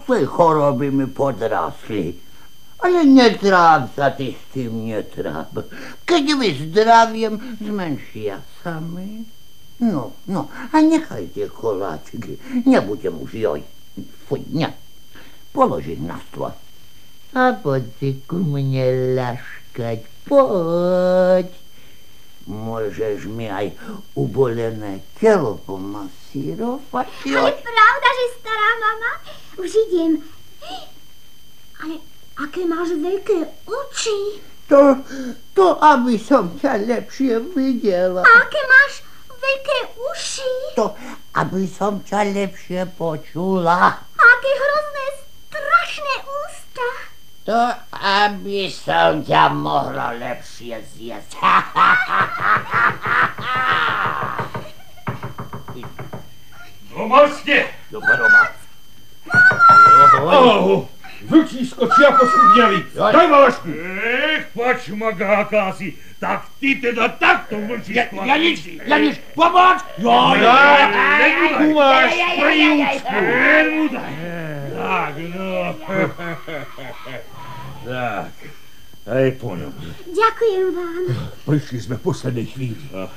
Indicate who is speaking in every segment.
Speaker 1: tej choroby mi podrasli. Ale netráp sa ty s tým, netráp. Keď vyzdraviem, zmenšia sami. No, a nechaj tie koláčiky. Nebudem už joj. Fuj, ne. Polož ich na stôl. A poď si ku mne ľaškať, poď. Môžeš mi aj ubolené telo pomasírovať.
Speaker 2: Ale pravda, že stará mama? Už idem. Ale aké máš veľké oči.
Speaker 1: To, aby som ťa lepšie videla.
Speaker 2: A aké máš veľké uši.
Speaker 1: To, aby som ťa lepšie počula.
Speaker 2: A aké hrozné, strašné ústa.
Speaker 1: To, aby som ťa mohla lepšie zjesť.
Speaker 3: Doma ste?
Speaker 1: Doma.
Speaker 3: Vlčísko, čiako schudňali. Daj valašku. Pačmagáka si. Tak ty teda takto vlčísko.
Speaker 1: Janič, pomoc!
Speaker 3: Len mu máš príúčku. Len mu daj. Tak, no. Tak, aj po ňom.
Speaker 2: Ďakujem vám.
Speaker 3: Prišli sme v poslednej chvíli. A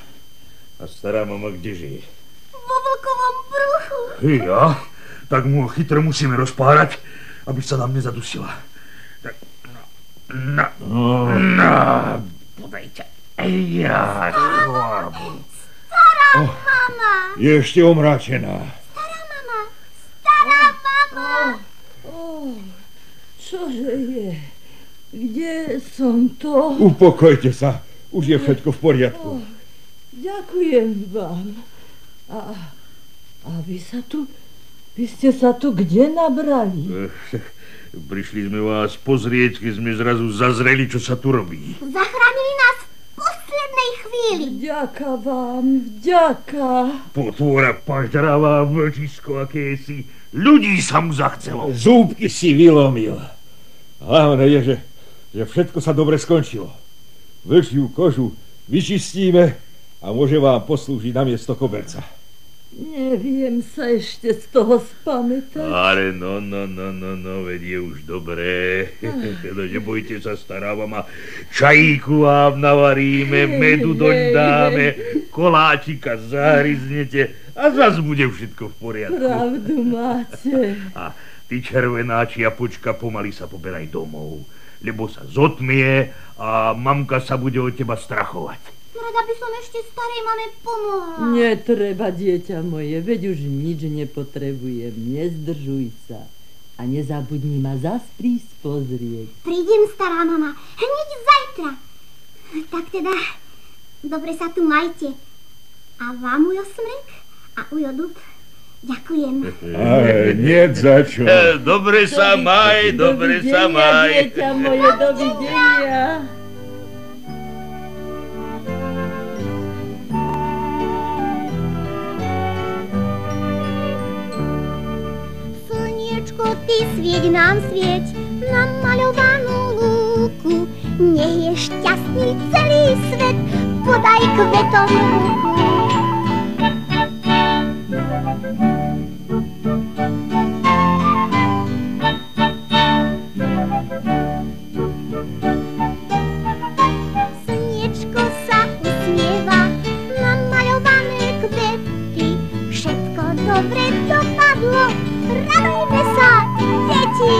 Speaker 3: stará mama kde žije?
Speaker 2: Vo vlkovom bruchu.
Speaker 3: Ja? Tak mu chytro musíme rozpárať, aby sa nám nezadusila. Tak, podajte. Ja,
Speaker 2: Stará mama.
Speaker 3: Je ešte omráčená.
Speaker 2: Stará mama.
Speaker 4: Čože je? Kde som to?
Speaker 3: Upokojte sa, už je všetko v poriadku.
Speaker 4: Ďakujem vám. A vy ste sa tu kde nabrali?
Speaker 3: Prišli sme vás pozrieť, keď sme zrazu zazreli, čo sa tu robí.
Speaker 2: Zachránili nás v poslednej chvíli.
Speaker 4: Vďaka vám, vďaka.
Speaker 3: Potvora paždaravá, vlčisko akési. Ľudí sa mu zachcelo.
Speaker 5: Zúbky si vylomil. Hlavné je, že všetko sa dobre skončilo. Vlčiu kožu vyčistíme a môže vám poslúžiť namiesto koberca.
Speaker 4: Neviem sa ešte z toho spamätať.
Speaker 3: Ale no, veď je už dobré. Nebojte sa, stará mama. Čajíku vám navaríme, medu doň dáme, koláčika zahryznete a zas bude všetko v poriadku.
Speaker 4: Pravdu máte.
Speaker 3: A ty, červená čiapočka, pomaly sa poberaj domov, lebo sa zotmie a mamka sa bude od teba strachovať.
Speaker 2: Rada by som ešte starej mame pomohla.
Speaker 4: Netreba, dieťa moje, veď už nič nepotrebujem. Nezdržuj sa. A nezabudni ma zas prísť pozrieť.
Speaker 2: Prídem, stará mama, hneď zajtra. Tak teda, dobre sa tu majte. A vám, ujo Smrek a ujo Dub, ďakujem.
Speaker 5: Nie za čo.
Speaker 3: Dobre sa maj, dobre sa maj.
Speaker 4: Dieťa moje, dovidenia.
Speaker 2: Ty svieť nám svieť na maľovanú lúku. Nech je šťastný celý svet, podaj kvetom ruku. Slniečko sa usmieva na maľované kvety. Všetko dobre dopadlo, radujme sa, deti!